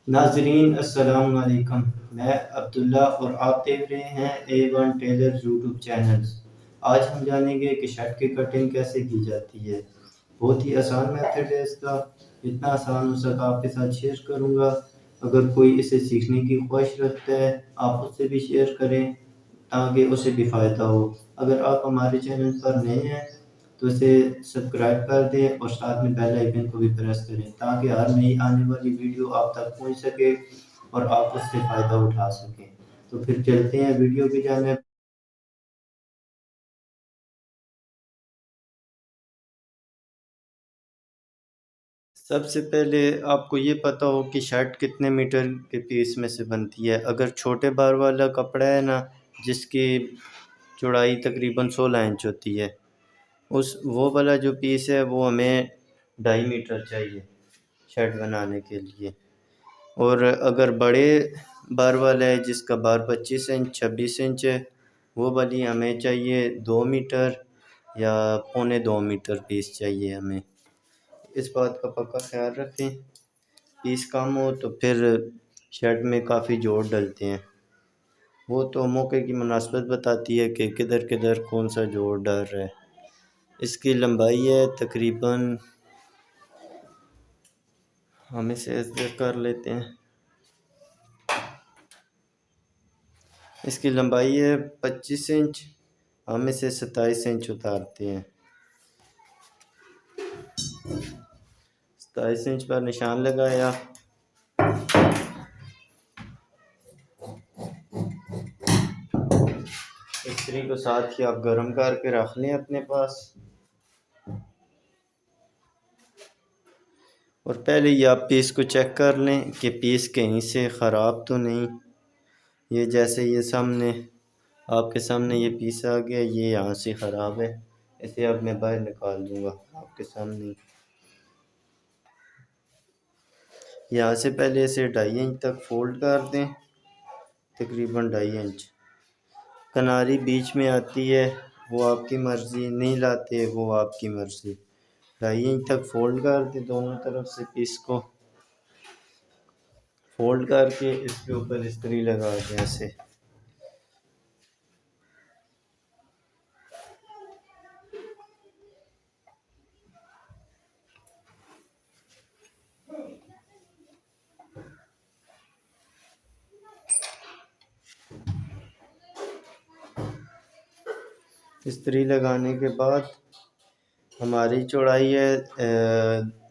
नाजरीन अस्सलाम वालेकुम। मैं अब्दुल्ला और आप देख रहे हैं A1 टेलर यूट्यूब चैनल। आज हम जानेंगे कि शर्ट की कटिंग कैसे की जाती है। बहुत ही आसान मेथड है इसका। जितना आसान हो सका आपके साथ शेयर करूँगा। अगर कोई इसे सीखने की ख्वाहिश रखता है आप उससे भी शेयर करें ताकि उसे भी फ़ायदा हो। अगर आप हमारे चैनल पर नए हैं तो इसे सब्सक्राइब कर दें और साथ में बेल आइकन को भी प्रेस करें ताकि हर नई आने वाली वीडियो आप तक पहुंच सके और आप उससे फ़ायदा उठा सकें। तो फिर चलते हैं वीडियो की जानिब। सबसे पहले आपको ये पता हो कि शर्ट कितने मीटर के पीस में से बनती है। अगर छोटे बार वाला कपड़ा है ना, जिसकी चौड़ाई तकरीबन 16 इंच होती है, उस वो वाला जो पीस है वो हमें 2.5 मीटर चाहिए शर्ट बनाने के लिए। और अगर बड़े बार वाला है जिसका बार 25 इंच 26 इंच है, वो वाली हमें चाहिए 2 मीटर या 1.25 मीटर पीस चाहिए हमें। इस बात का पक्का ख्याल रखें। पीस कम हो तो फिर शर्ट में काफ़ी जोड़ डलते हैं। वो तो मौके की मुनासबत बताती है कि किधर किधर कौन सा जोड़ डल रहा है। इसकी लंबाई है तकरीबन, हम इसे ऐसे कर लेते हैं, इसकी लंबाई है 25 इंच। हम इसे 27 इंच उतारते हैं। 27 इंच पर निशान लगाया। इस्त्री को साथ ही आप गर्म करके रख लें अपने पास। और पहले ही आप पीस को चेक कर लें कि पीस कहीं से ख़राब तो नहीं। ये जैसे ये सामने आपके सामने ये पीस आ गया, ये यहाँ से ख़राब है। इसे अब मैं बाहर निकाल दूँगा आपके सामने। यहाँ से पहले इसे 2.5 इंच तक फोल्ड कर दें, तकरीबन 2.5 इंच। किनारी बीच में आती है, वो आपकी मर्ज़ी, नहीं लाते वो आपकी मर्ज़ी। 2.5 इंच तक फोल्ड कर दें दोनों तरफ से। पीस को फोल्ड करके इसके ऊपर इस्त्री लगा दें ऐसे। इस्त्री लगाने के बाद हमारी चौड़ाई है,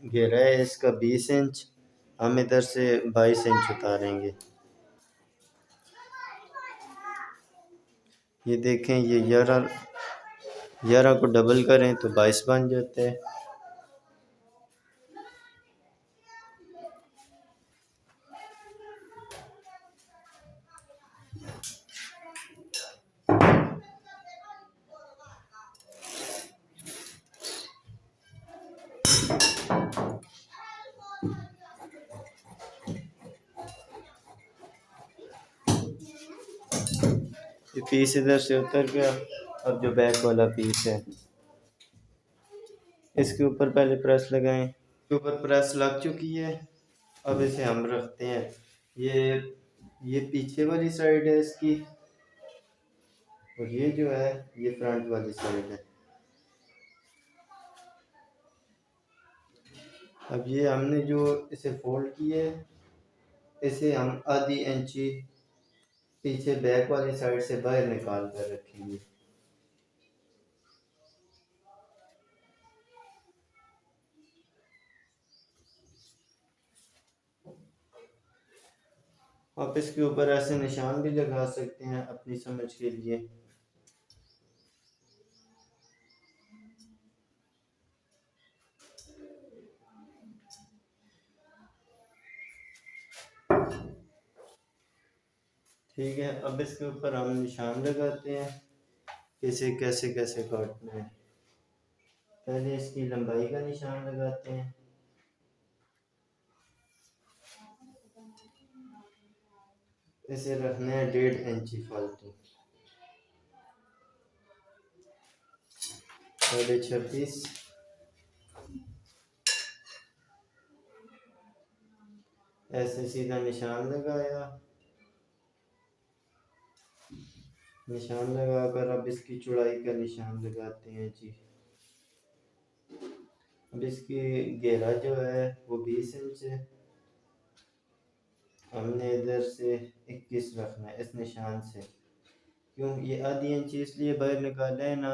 घेरा है इसका 20 इंच। हम इधर से 22 इंच उतारेंगे। ये देखें, ये 11 को डबल करें तो 22 बन जाता है। ये पीस इधर से उतर गया। अब जो बैक वाला पीस है इसके ऊपर पहले प्रेस लगाएं। इसके ऊपर प्रेस लग चुकी है। अब इसे हम रखते हैं। ये पीछे वाली साइड है इसकी, और ये जो है ये फ्रंट वाली साइड है। अब ये हमने जो इसे फोल्ड किया है, इसे हम आधी इंची पीछे बैक वाली साइड से बाहर निकाल कर रखेंगे। आप इसके ऊपर ऐसे निशान भी लगा सकते हैं अपनी समझ के लिए। ठीक है, अब इसके ऊपर हम निशान लगाते हैं इसे कैसे कैसे काटना है। पहले इसकी लंबाई का निशान लगाते हैं। इसे रखना है 1.5 इंची फालतू। 26.5। ऐसे सीधा निशान लगाया, निशान लगाकर अब इसकी चौड़ाई का निशान लगाते हैं जी। अब इसकी घेरा जो है वो 20 इंच है, हमने इधर से 21 रखना है इस निशान से। क्यों ये आधी इंच इसलिए बाहर निकाला है ना,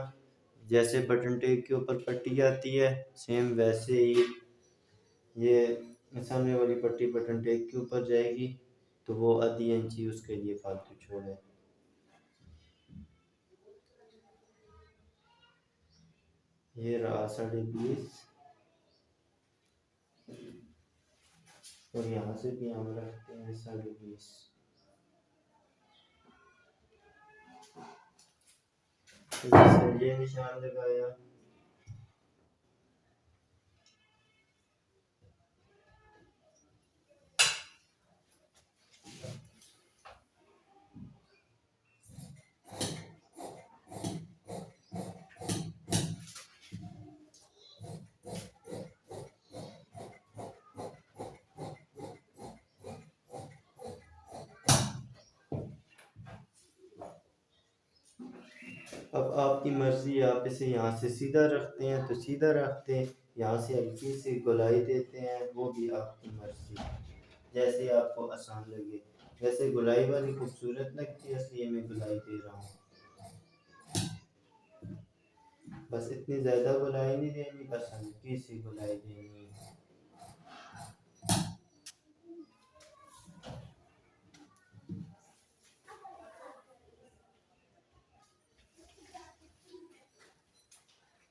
जैसे बटन टेप के ऊपर पट्टी आती है सेम वैसे ही ये सामने वाली पट्टी बटन टेप के ऊपर जाएगी, तो वो आधी इंच ही उसके लिए फालतू छोड़े। ये रहा 20.5 और यहाँ से भी हम रखते हैं 20.5। ये निशान लगाया, अब आपकी मर्जी, आप इसे यहाँ से सीधा रखते हैं तो सीधा रखते हैं, यहाँ से हल्की सी गोलाई देते हैं, वो भी आपकी मर्जी, जैसे आपको आसान लगे। वैसे गोलाई वाली खूबसूरत लगती है इसलिए मैं गोलाई दे रहा हूँ। बस इतनी ज़्यादा गोलाई नहीं देनी, बस हल्की सी गोलाई देनी है।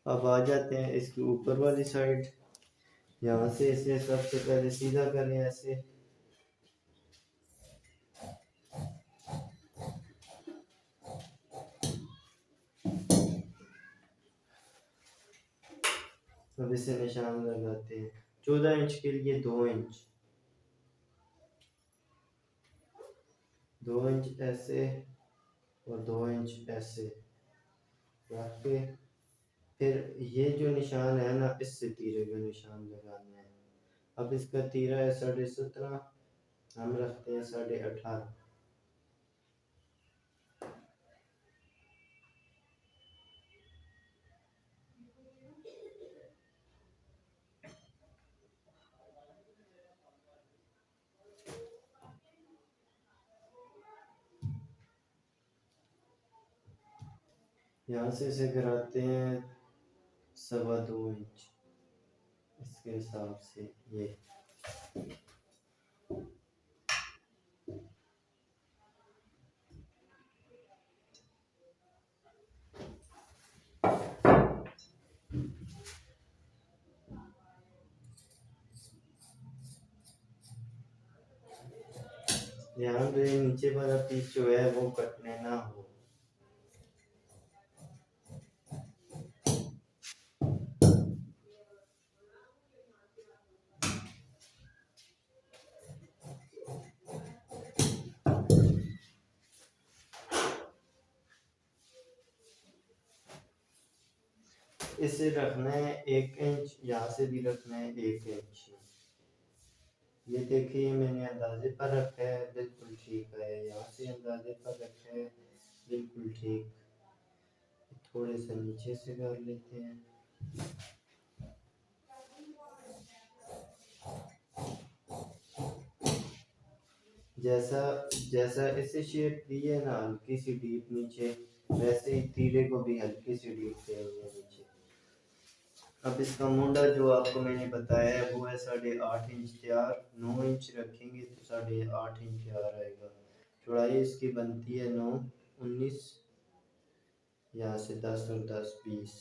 अब आ जाते हैं इसकी ऊपर वाली साइड, यहाँ से इसे सबसे पहले सीधा करें ऐसे, अब इसे निशान लगाते हैं 14 इंच के लिए 2 इंच, 2 इंच ऐसे और 2 इंच ऐसे रख के, फिर ये जो निशान है ना इससे तीरे का निशान लगाना है। अब इसका तीरा है 17.5, हम रखते हैं 18.5। यहाँ से इसे गिराते हैं 2.25 इंच इसके हिसाब से। ये ध्यान रहे नीचे वाला पीस जो है वो कटने ना हो। इसे रखना है 1 इंच, यहाँ से भी रखना है 1 इंच। ये देखिए मैंने अंदाजे पर रखा है, बिल्कुल ठीक है। यहाँ से अंदाजे पर रखा है, बिल्कुल ठीक। थोड़े से नीचे से कर लेते हैं। जैसा जैसा इसे शेप दी है ना हल्की सी डीप नीचे, वैसे ही तीरे को भी हल्की सी डीप देंगे नीचे। अब इसका मुंडा जो आपको मैंने बताया है वो है 8.5 इंच तैयार, 9 इंच रखेंगे तो 8.5 इंच तैयार आएगा। चौड़ाई इसकी बनती है 9, 19, यहाँ से 10 और 10 20।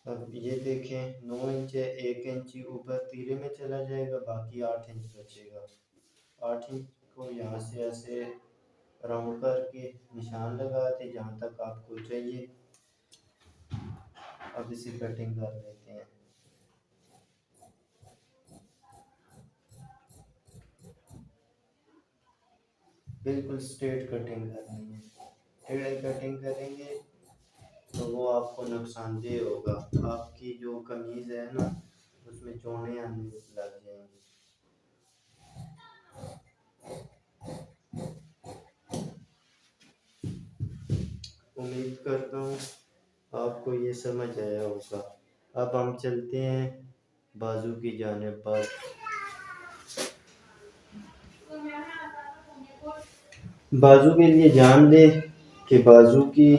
अब ये देखें 9 इंच है, 1 इंच ऊपर तीरे में चला जाएगा, बाकी 8 इंच बचेगा। 8 इंच को यहाँ से ऐसे राउंड करके निशान लगा के जहाँ तक आपको चाहिए। अब इसे कटिंग कर लेते हैं। बिल्कुल स्ट्रेट कटिंग करनी है, टेढ़ी कटिंग करेंगे तो वो आपको नुकसानदेह होगा। आपकी जो कमीज है ना उसमें चौने आने लग जाएंगे। उम्मीद करता हूँ आपको ये समझ आया होगा। अब हम चलते हैं बाजू की जानिब। बाजू के लिए जान ले कि बाजू की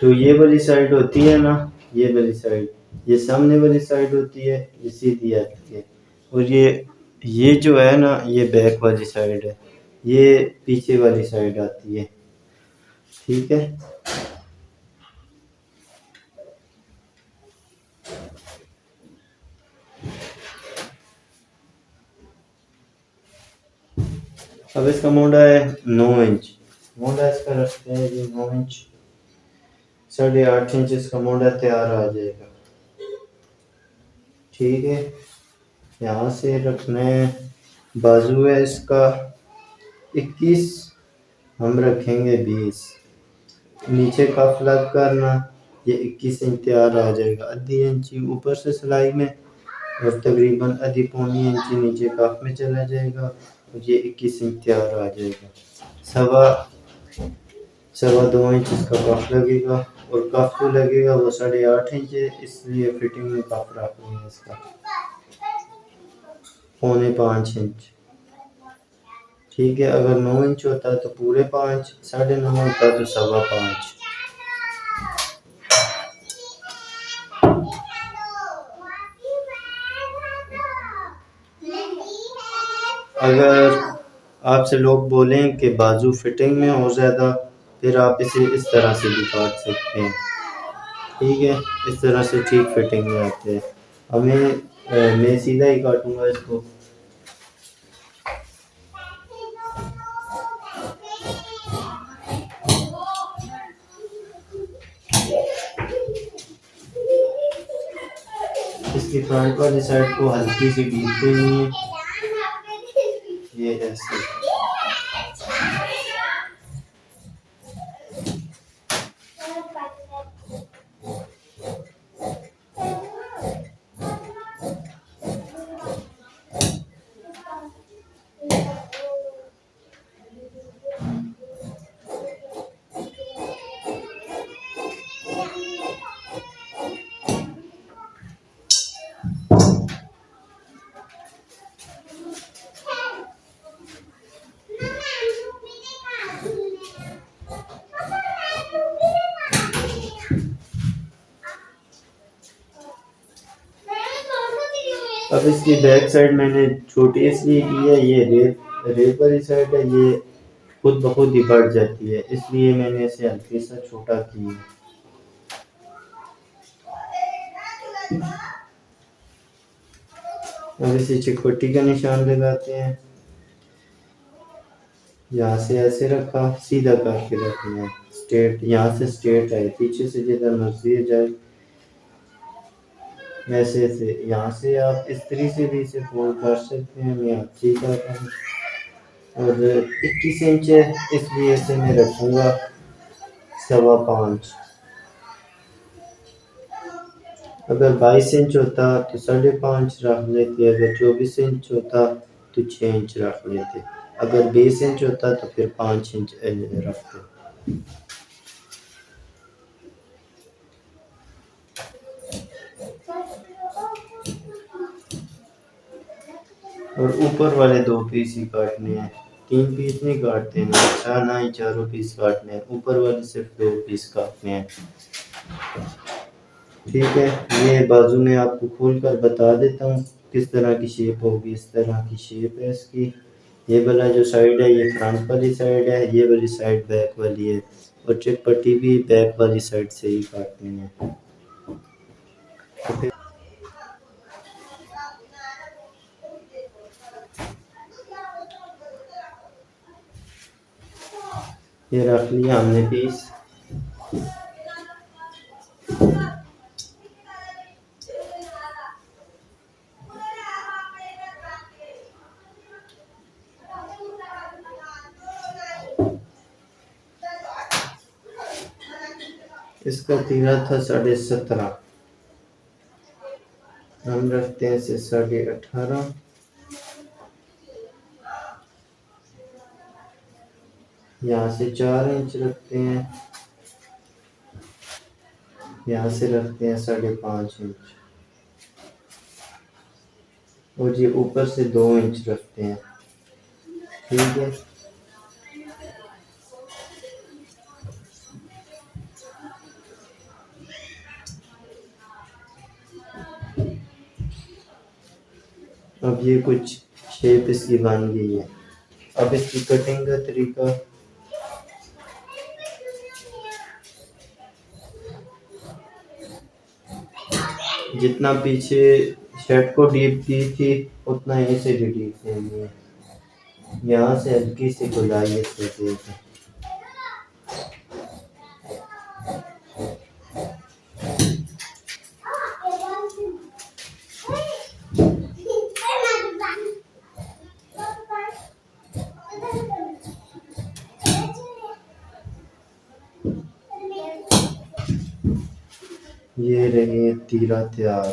जो ये वाली साइड होती है ना, ये वाली साइड, ये सामने वाली साइड होती है, ये सीधी आती है। और ये जो है ना ये बैक वाली साइड है, ये पीछे वाली साइड आती है। ठीक है। अब इसका मोड़ा है 9 इंच। मोड़ा इसका रखते हैं जी 9 इंच। 8.5 इंच इसका मोड़ा तैयार आ जाएगा। ठीक है। यहाँ से रखना है, बाजू है इसका 21, हम रखेंगे 20। नीचे कफ लग करना, ये 21 इंच तैयार आ जाएगा। आधी इंची ऊपर से सिलाई में और तकरीबन आधी पौनी इंची नीचे कफ में चला जाएगा और ये 21 इंच तैयार आ जाएगा। सवा 2 इंच इसका कफ लगेगा और कफ जो लगेगा वो 8.5 इंच है, इसलिए फिटिंग में कफ रखनी है इसका 4.25 इंच। ठीक है। अगर 9 इंच होता तो पूरे 5, 9.5 होता तो 5.25। अगर आपसे लोग बोलें कि बाजू फिटिंग में हो ज़्यादा, फिर आप इसे इस तरह से भी काट सकते हैं। ठीक है। इस तरह से ठीक फिटिंग में आते हैं। मैं सीधा ही काटूंगा इसको। इसकी फ्रंट वाली साइड को हल्की सी डीप देनी है, ये ऐसे। अब इसकी बैक साइड मैंने छोटी इसलिए की है, ये रेप वाली साइड है, ये खुद ब खुद ही बढ़ जाती है, इसलिए मैंने इसे हल्के सा छोटा की है। अब इसे चिकपट्टी का निशान लगाते हैं। यहाँ से ऐसे रखा, सीधा करके रखना है, स्ट्रेट, यहाँ से स्ट्रेट है, पीछे से जिधर मर्जी जाए वैसे से। यहाँ से आप इस्त्री से भी इसे फोल्ड कर सकते हैं, मैं अच्छी कर रहा हूँ। और 21 इंच है, इसलिए इसे मैं रखूँगा 5.25। अगर 22 इंच होता तो 5.5 रख लेते, अगर 24 इंच होता तो 6 इंच रख लेते, अगर 20 इंच होता तो फिर 5 इंच रखते। और ऊपर वाले 2 पीस ही काटने हैं, 3 पीस नहीं काटते ना, अच्छा ना ही चारों पीस काटने हैं, ऊपर वाले सिर्फ 2 पीस काटने हैं। ठीक है। ये बाजू में आपको खोल कर बता देता हूँ किस तरह की शेप होगी। इस तरह की शेप है इसकी। ये वाला जो साइड है ये फ्रंट वाली साइड है, ये वाली साइड बैक वाली है, और चेक पट्टी भी बैक वाली साइड से ही काटनी है। ये रख लिया हमने पीस। इसका तीरा था 17.5, हम रखते हैं इसे 18.5। यहाँ से 4 इंच रखते हैं, यहाँ से रखते हैं 5.5 इंच, और ये ऊपर से 2 इंच रखते हैं। ठीक है, अब ये कुछ शेप इसकी बन गई है। अब इसकी कटिंग का तरीका, जितना पीछे शर्ट को डीप दी थी उतना यहीं से भी डीप देनी है। यहाँ से हल्की सी गुलाई इससे देते, ये रही तीरा तैयार।